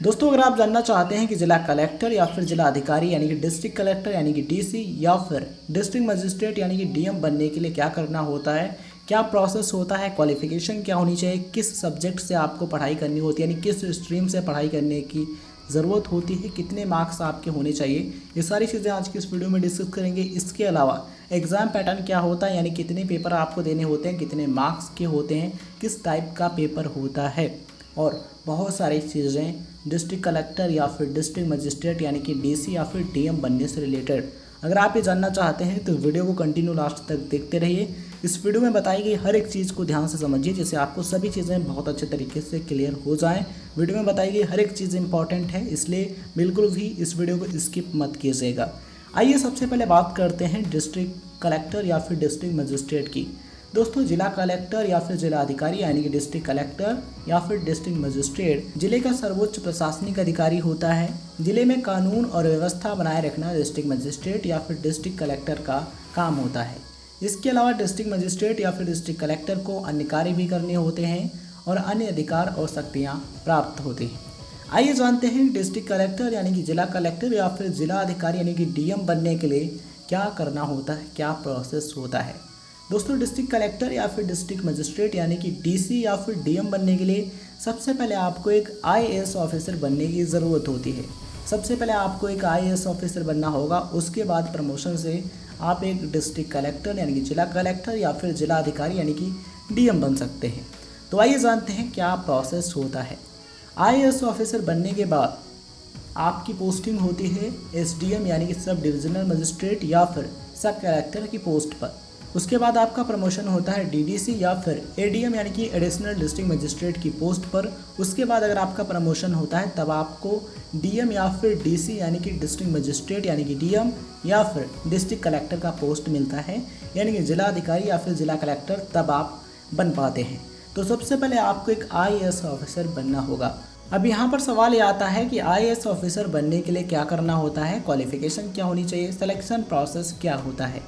दोस्तों, अगर आप जानना चाहते हैं कि जिला कलेक्टर या फिर जिला अधिकारी यानी कि डिस्ट्रिक्ट कलेक्टर यानी कि डीसी या फिर डिस्ट्रिक्ट मजिस्ट्रेट यानी कि डीएम बनने के लिए क्या करना होता है, क्या प्रोसेस होता है, क्वालिफिकेशन क्या होनी चाहिए, किस सब्जेक्ट से आपको पढ़ाई करनी होती है यानी किस स्ट्रीम से पढ़ाई करने की ज़रूरत होती है, कितने मार्क्स आपके होने चाहिए, ये सारी चीज़ें आज की इस वीडियो में डिस्कस करेंगे। इसके अलावा एग्ज़ाम पैटर्न क्या होता है यानी कितने पेपर आपको देने होते हैं, कितने मार्क्स के होते हैं, किस टाइप का पेपर होता है और बहुत सारी चीज़ें डिस्ट्रिक्ट कलेक्टर या फिर डिस्ट्रिक्ट मजिस्ट्रेट यानी कि डीसी या फिर डीएम बनने से रिलेटेड। अगर आप ये जानना चाहते हैं तो वीडियो को कंटिन्यू लास्ट तक देखते रहिए। इस वीडियो में बताई गई हर एक चीज़ को ध्यान से समझिए जिससे आपको सभी चीज़ें बहुत अच्छे तरीके से क्लियर हो जाएं। वीडियो में बताई गई हर एक चीज़ इंपॉर्टेंट है, इसलिए बिल्कुल भी इस वीडियो को स्किप मत कीजिएगा। आइए सबसे पहले बात करते हैं डिस्ट्रिक्ट कलेक्टर या फिर डिस्ट्रिक्ट मजिस्ट्रेट की। दोस्तों, जिला कलेक्टर या फिर जिला अधिकारी यानी कि डिस्ट्रिक्ट कलेक्टर या फिर डिस्ट्रिक्ट मजिस्ट्रेट जिले का सर्वोच्च प्रशासनिक अधिकारी होता है। जिले में कानून और व्यवस्था बनाए रखना डिस्ट्रिक्ट मजिस्ट्रेट या फिर डिस्ट्रिक्ट कलेक्टर का काम होता है। इसके अलावा डिस्ट्रिक्ट मजिस्ट्रेट या फिर डिस्ट्रिक्ट कलेक्टर को अन्य कार्य भी करने होते हैं और अन्य अधिकार और शक्तियाँ प्राप्त होती हैं। आइए जानते हैं डिस्ट्रिक्ट कलेक्टर यानी कि जिला कलेक्टर या फिर जिला अधिकारी यानी कि डीएम बनने के लिए क्या करना होता है, क्या प्रोसेस होता है। दोस्तों, डिस्ट्रिक्ट कलेक्टर या फिर डिस्ट्रिक्ट मजिस्ट्रेट यानी कि डीसी या फिर डीएम बनने के लिए सबसे पहले आपको एक आईएएस ऑफिसर बनने की ज़रूरत होती है। सबसे पहले आपको एक आईएएस ऑफिसर बनना होगा, उसके बाद प्रमोशन से आप एक डिस्ट्रिक्ट कलेक्टर यानी कि जिला कलेक्टर या फिर जिला अधिकारी यानी कि डीएम बन सकते हैं। तो आइए जानते हैं क्या प्रोसेस होता है। आईएएस ऑफिसर बनने के बाद आपकी पोस्टिंग होती है एसडीएम यानी कि सब डिविजनल मजिस्ट्रेट या फिर सब कलेक्टर की पोस्ट पर। उसके बाद आपका प्रमोशन होता है डीडीसी या फिर एडीएम यानी कि एडिशनल डिस्ट्रिक्ट मजिस्ट्रेट की पोस्ट पर। उसके बाद अगर आपका प्रमोशन होता है तब आपको डीएम या फिर डीसी यानी कि डिस्ट्रिक्ट मजिस्ट्रेट यानी कि डीएम या फिर डिस्ट्रिक्ट कलेक्टर का पोस्ट मिलता है यानी कि जिला अधिकारी या फिर जिला कलेक्टर तब आप बन पाते हैं। तो सबसे पहले आपको एक आईएएस ऑफिसर बनना होगा। अब यहाँ पर सवाल ये आता है कि आईएएस ऑफिसर बनने के लिए क्या करना होता है, क्वालिफिकेशन क्या होनी चाहिए, सिलेक्शन प्रोसेस क्या होता है।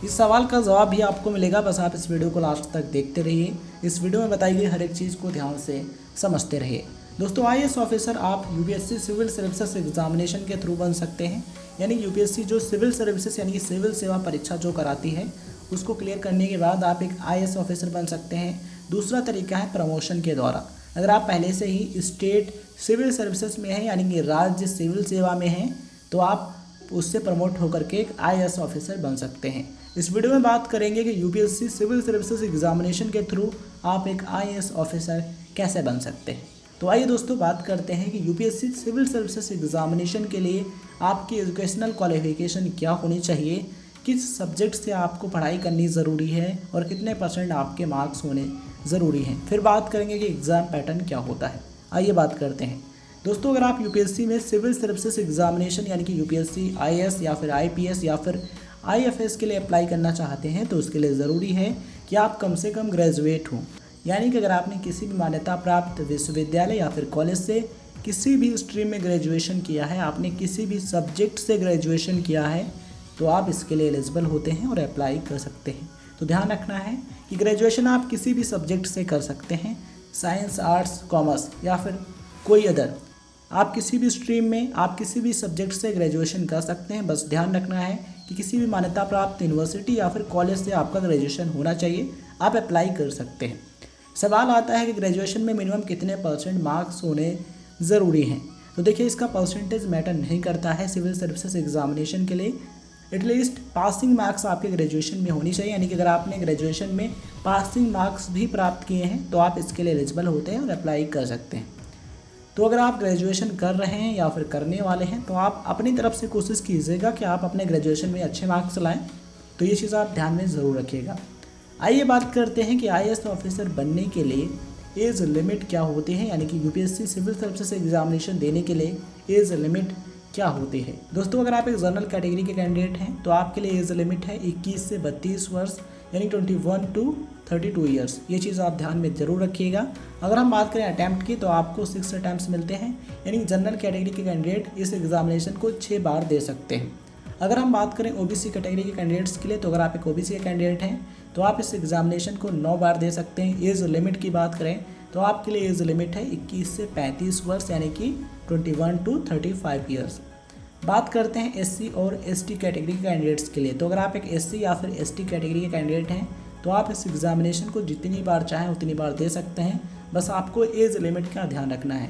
इस सवाल का जवाब भी आपको मिलेगा, बस आप इस वीडियो को लास्ट तक देखते रहिए। इस वीडियो में बताई गई हर एक चीज़ को ध्यान से समझते रहिए। दोस्तों, आईएएस ऑफिसर आप यूपीएससी सिविल सर्विसेज एग्जामिनेशन के थ्रू बन सकते हैं यानी यूपीएससी जो सिविल सर्विसेज यानी कि सिविल सेवा परीक्षा जो कराती है उसको क्लियर करने के बाद आप एक आईएएस ऑफिसर बन सकते हैं। दूसरा तरीका है प्रमोशन के द्वारा। अगर आप पहले से ही स्टेट सिविल सर्विसेज में हैं यानी कि राज्य सिविल सेवा में हैं तो आप उससे प्रमोट होकर के एक आईएएस ऑफिसर बन सकते हैं। इस वीडियो में बात करेंगे कि यूपीएससी सिविल सर्विसेज एग्जामिनेशन के थ्रू आप एक आईएएस ऑफिसर कैसे बन सकते हैं। तो आइए दोस्तों बात करते हैं कि यूपीएससी सिविल सर्विसेज एग्जामिनेशन के लिए आपकी एजुकेशनल क्वालिफिकेशन क्या होनी चाहिए, किस सब्जेक्ट से आपको पढ़ाई करनी ज़रूरी है और कितने % आपके मार्क्स होने ज़रूरी हैं। फिर बात करेंगे कि एग्ज़ाम पैटर्न क्या होता है। आइए बात करते हैं। दोस्तों, अगर आप यूपीएससी में सिविल सर्विसेज एग्जामिनेशन यानी कि यूपीएससी आईएएस या फिर आईपीएस या फिर आईएफएस के लिए अप्लाई करना चाहते हैं तो उसके लिए ज़रूरी है कि आप कम से कम ग्रेजुएट हों। यानी कि अगर आपने किसी भी मान्यता प्राप्त विश्वविद्यालय या फिर कॉलेज से किसी भी स्ट्रीम में ग्रेजुएशन किया है, आपने किसी भी सब्जेक्ट से ग्रेजुएशन किया है तो आप इसके लिए एलिजिबल होते हैं और अप्लाई कर सकते हैं। तो ध्यान रखना है कि ग्रेजुएशन आप किसी भी सब्जेक्ट से कर सकते हैं, साइंस, आर्ट्स, कॉमर्स या फिर कोई अदर। आप किसी भी स्ट्रीम में आप किसी भी सब्जेक्ट से ग्रेजुएशन कर सकते हैं। बस ध्यान रखना है कि किसी भी मान्यता प्राप्त यूनिवर्सिटी या फिर कॉलेज से आपका ग्रेजुएशन होना चाहिए, आप अप्लाई कर सकते हैं। सवाल आता है कि ग्रेजुएशन में मिनिमम कितने % मार्क्स होने ज़रूरी हैं। तो देखिए, इसका परसेंटेज मैटर नहीं करता है सिविल सर्विसेज एग्जामिनेशन के लिए। एटलीस्ट पासिंग मार्क्स आपके ग्रेजुएशन में होनी चाहिए यानी कि अगर आपने ग्रेजुएशन में पासिंग मार्क्स भी प्राप्त किए हैं तो आप इसके लिए एलिजिबल होते हैं और अप्लाई कर सकते हैं। तो अगर आप ग्रेजुएशन कर रहे हैं या फिर करने वाले हैं तो आप अपनी तरफ से कोशिश कीजिएगा कि आप अपने ग्रेजुएशन में अच्छे मार्क्स लाएं। तो ये चीज़ आप ध्यान में ज़रूर रखिएगा। आइए बात करते हैं कि आईएएस ऑफिसर बनने के लिए एज लिमिट क्या होती है यानी कि यूपीएससी सिविल सर्विसेज एग्जामिनेशन देने के लिए एज लिमिट क्या होती है। दोस्तों, अगर आप एक जनरल कैटेगरी के कैंडिडेट हैं तो आपके लिए एज लिमिट है 21 से 32 वर्ष यानी 21 to 32 ईयर्स। ये चीज़ आप ध्यान में ज़रूर रखिएगा। अगर हम बात करें अटैम्प्ट की तो आपको 6 अटैम्प्ट्स मिलते हैं यानी जनरल कैटेगरी के कैंडिडेट इस एग्जामिनेशन को 6 बार दे सकते हैं। अगर हम बात करें ओबीसी कैटेगरी के कैंडिडेट्स के लिए तो अगर आप एक ओबीसी के कैंडिडेट हैं तो आप इस एग्जामिनेशन को 9 बार दे सकते हैं। एज लिमिट की बात करें तो आपके लिए एज लिमिट है 21 से 35 वर्ष यानी कि 21 to 35 ईयर्स। बात करते हैं एससी और एसटी कैटेगरी के कैंडिडेट्स के लिए। तो अगर आप एक एससी या फिर एसटी कैटेगरी के कैंडिडेट हैं तो आप इस एग्जामिनेशन को जितनी बार चाहें उतनी बार दे सकते हैं। बस आपको एज लिमिट का ध्यान रखना है।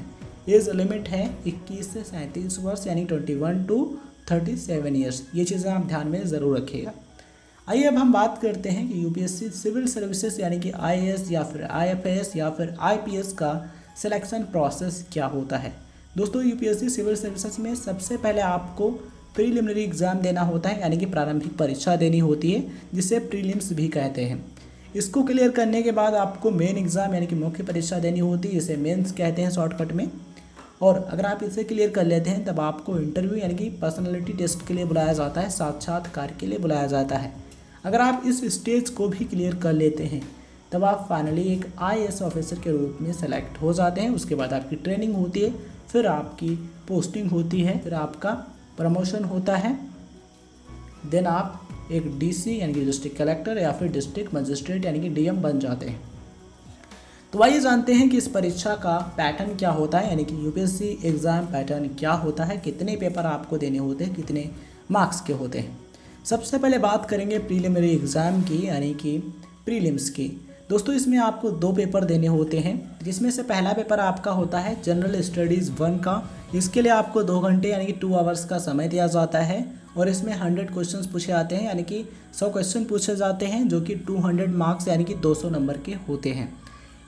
एज लिमिट है 21 से 37 वर्ष यानी 21 to 37 ईयर्स। ये चीज़ें आप ध्यान में ज़रूर रखिएगा। आइए अब हम बात करते हैं कि यूपीएससी सिविल सर्विसेज यानी कि आईएएस या फिर आईएफएस या फिर आईपीएस का सिलेक्शन प्रोसेस क्या होता है। दोस्तों यूपीएससी सिविल सर्विसेज में सबसे पहले आपको प्रीलिमिनरी एग्ज़ाम देना होता है यानी कि प्रारंभिक परीक्षा देनी होती है, जिसे प्रीलिम्स भी कहते हैं। इसको क्लियर करने के बाद आपको मेन एग्ज़ाम यानी कि मुख्य परीक्षा देनी होती है, जिसे मेंस कहते हैं शॉर्टकट में। और अगर आप इसे क्लियर कर लेते हैं तब आपको इंटरव्यू यानी कि पर्सनैलिटी टेस्ट के लिए बुलाया जाता है, साक्षात्कार के लिए बुलाया जाता है। अगर आप इस स्टेज को भी क्लियर कर लेते हैं तब आप फाइनली एक आईएएस ऑफिसर के रूप में सेलेक्ट हो जाते हैं। उसके बाद आपकी ट्रेनिंग होती है, फिर आपकी पोस्टिंग होती है, फिर आपका प्रमोशन होता है। देन आप एक डीसी यानी कि डिस्ट्रिक्ट कलेक्टर या फिर डिस्ट्रिक्ट मजिस्ट्रेट यानी कि डीएम बन जाते हैं। तो आइए जानते हैं कि इस परीक्षा का पैटर्न क्या होता है, यानी कि यूपीएससी एग्ज़ाम पैटर्न क्या होता है, कितने पेपर आपको देने होते हैं, कितने मार्क्स के होते हैं। सबसे पहले बात करेंगे प्रीलिमिनरी एग्ज़ाम की यानी कि प्रीलिम्स की। दोस्तों इसमें आपको 2 पेपर देने होते हैं, जिसमें से पहला पेपर आपका होता है जनरल स्टडीज़ 1 का। इसके लिए आपको 2 घंटे यानी कि 2 आवर्स का समय दिया जाता है और इसमें 100 क्वेश्चंस पूछे जाते हैं, यानी कि 100 क्वेश्चन पूछे जाते हैं जो कि 200 मार्क्स यानी कि 200 नंबर के होते हैं।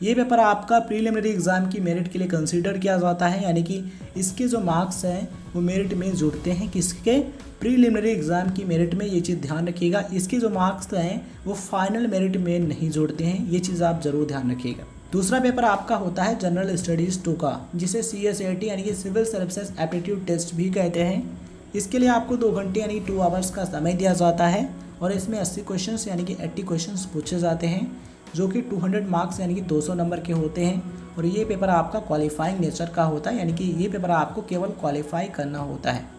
ये पेपर आपका प्रीलिमिनरी एग्ज़ाम की मेरिट के लिए कंसीडर किया जाता है, यानी कि इसके जो मार्क्स हैं वो मेरिट में जुड़ते हैं। किसके? प्रीलिमिनरी एग्ज़ाम की मेरिट में। ये चीज़ ध्यान रखिएगा, इसके जो मार्क्स हैं वो फाइनल मेरिट में नहीं जुड़ते हैं, ये चीज़ आप ज़रूर ध्यान रखिएगा। दूसरा पेपर आपका होता है जनरल स्टडीज़ 2 का, जिसे CSAT यानी कि सिविल सर्विसेज एप्टीट्यूड टेस्ट भी कहते हैं। इसके लिए आपको 2 घंटे यानी 2 आवर्स का समय दिया जाता है और इसमें 80 क्वेश्चन यानी कि 80 क्वेश्चन पूछे जाते हैं, जो कि 200 मार्क्स यानी कि 200 नंबर के होते हैं। और ये पेपर आपका क्वालिफाइंग नेचर का होता है, यानी कि ये पेपर आपको केवल क्वालिफाई करना होता है।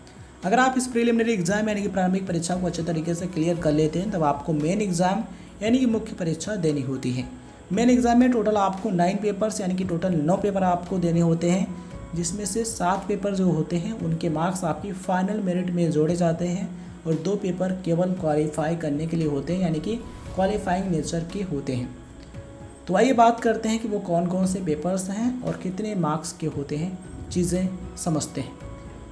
अगर आप इस प्रीलिमिनरी एग्ज़ाम यानी कि प्रारंभिक परीक्षा को अच्छे तरीके से क्लियर कर लेते हैं तब आपको मेन एग्ज़ाम यानी कि मुख्य परीक्षा देनी होती है। मेन एग्ज़ाम में टोटल आपको 9 पेपर्स यानी कि टोटल 9 पेपर आपको देने होते हैं, जिसमें से 7 पेपर जो होते हैं उनके मार्क्स आपकी फाइनल मेरिट में जोड़े जाते हैं और 2 पेपर केवल क्वालिफाई करने के लिए होते हैं, यानी कि क्वालिफाइंग नेचर के होते हैं। तो आइए बात करते हैं कि वो कौन कौन से पेपर्स हैं और कितने मार्क्स के होते हैं, चीज़ें समझते हैं।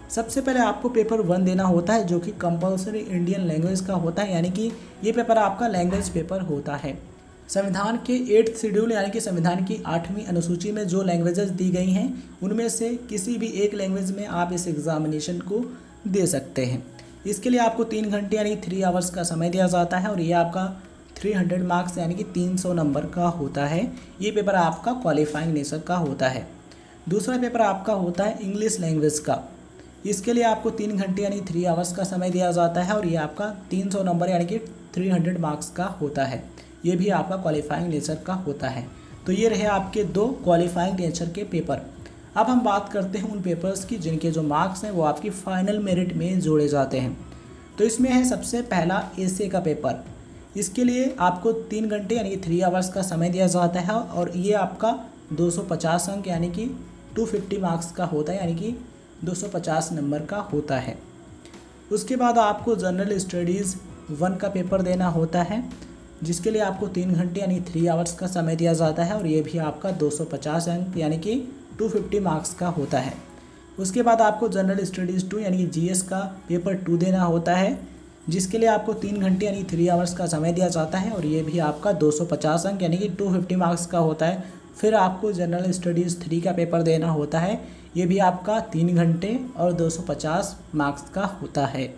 सबसे पहले आपको पेपर 1 देना होता है, जो कि कंपलसरी इंडियन लैंग्वेज का होता है, यानी कि ये पेपर आपका लैंग्वेज पेपर होता है। संविधान के 8th शेड्यूल यानी कि संविधान की 8वीं अनुसूची में जो लैंग्वेजेस दी गई हैं उनमें से किसी भी एक लैंग्वेज में आप इस एग्ज़ामिनेशन को दे सकते हैं। इसके लिए आपको 3 घंटे यानी 3 आवर्स का समय दिया जाता है और ये आपका 300 मार्क्स यानी कि 300 नंबर का होता है। ये पेपर आपका क्वालिफाइंग नेचर का होता है। दूसरा पेपर आपका होता है इंग्लिश लैंग्वेज का। इसके लिए आपको 3 घंटे यानी 3 आवर्स का समय दिया जाता है और ये आपका 300 नंबर यानी कि 300 मार्क्स का होता है। ये भी आपका क्वालिफाइंग नेचर का होता है। तो ये रहे आपके 2 क्वालिफाइंग नेचर के पेपर। अब हम बात करते हैं उन पेपर्स की जिनके जो मार्क्स हैं वो आपकी फाइनल मेरिट में जोड़े जाते हैं। तो इसमें है सबसे पहला एसे का पेपर। इसके लिए आपको 3 घंटे यानी कि 3 आवर्स का समय दिया जाता है और ये आपका 250 अंक यानी कि 250 मार्क्स का होता है, यानी कि 250 नंबर का होता है। उसके बाद आपको जनरल स्टडीज़ 1 का पेपर देना होता है, जिसके लिए आपको 3 घंटे यानी 3 आवर्स का समय दिया जाता है और ये भी आपका 250 अंक यानी कि 250 मार्क्स का होता है। उसके बाद आपको जनरल स्टडीज़ 2 यानी कि जीएस का पेपर 2 देना होता है, जिसके लिए आपको 3 घंटे यानी 3 आवर्स का समय दिया जाता है और ये भी आपका 250 अंक यानी कि 250 मार्क्स का होता है। फिर आपको जनरल स्टडीज़ 3 का पेपर देना होता है, ये भी आपका 3 घंटे और 250 मार्क्स का होता है।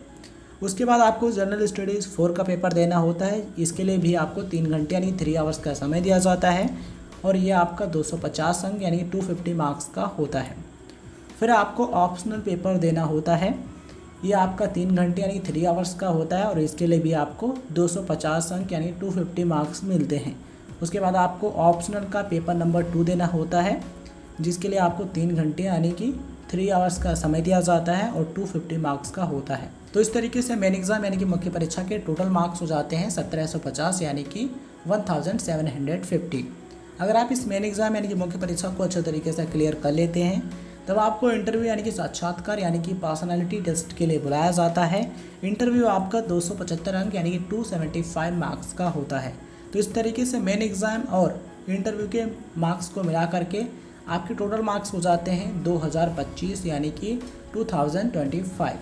उसके बाद आपको जनरल स्टडीज़ 4 का पेपर देना होता है, इसके लिए भी आपको 3 घंटे यानी 3 आवर्स का समय दिया जाता है और ये आपका 250 अंक यानी 250 मार्क्स का होता है। फिर आपको ऑप्शनल पेपर देना होता है, ये आपका 3 घंटे यानी 3 आवर्स का होता है और इसके लिए भी आपको 250 अंक यानी 250 मार्क्स मिलते हैं। उसके बाद आपको ऑप्शनल का पेपर नंबर 2 देना होता है, जिसके लिए आपको 3 घंटे यानी कि 3 आवर्स का समय दिया जाता है और 250 मार्क्स का होता है। तो इस तरीके से मेन एग्ज़ाम यानी कि मुख्य परीक्षा के टोटल मार्क्स हो जाते हैं 1750 यानी कि 1750। अगर आप इस मेन एग्ज़ाम यानी कि मुख्य परीक्षा को अच्छे तरीके से क्लियर कर लेते हैं तब आपको इंटरव्यू यानी कि साक्षात्कार यानी कि पर्सनालिटी टेस्ट के लिए बुलाया जाता है। इंटरव्यू आपका 275 अंक यानी कि 275 मार्क्स का होता है। तो इस तरीके से मेन एग्ज़ाम और इंटरव्यू के मार्क्स को मिला करके आपके टोटल मार्क्स हो जाते हैं 2025 यानी कि 2025।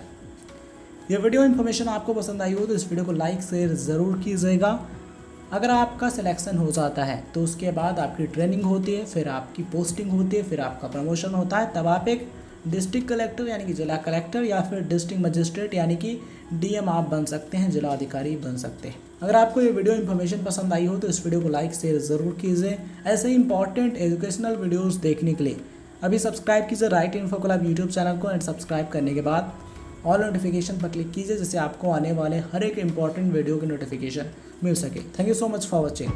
ये वीडियो इन्फॉर्मेशन आपको पसंद आई हो तो इस वीडियो को लाइक शेयर ज़रूर कीजिएगा। अगर आपका सिलेक्शन हो जाता है तो उसके बाद आपकी ट्रेनिंग होती है, फिर आपकी पोस्टिंग होती है, फिर आपका प्रमोशन होता है, तब आप एक डिस्ट्रिक्ट कलेक्टर यानी कि जिला कलेक्टर या फिर डिस्ट्रिक्ट मजिस्ट्रेट यानी कि डीएम आप बन सकते हैं, जिला अधिकारी बन सकते हैं। अगर आपको ये वीडियो इन्फॉर्मेशन पसंद आई हो तो इस वीडियो को लाइक शेयर ज़रूर कीजिए। ऐसे ही इंपॉर्टेंट एजुकेशनल वीडियोज़ देखने के लिए अभी सब्सक्राइब कीजिए right info club YouTube channel को, एंड सब्सक्राइब करने के बाद ऑल नोटिफिकेशन पर क्लिक कीजिए जिससे आपको आने वाले हर एक इंपॉर्टेंट वीडियो की नोटिफिकेशन मिल सके। Thank you so much for watching.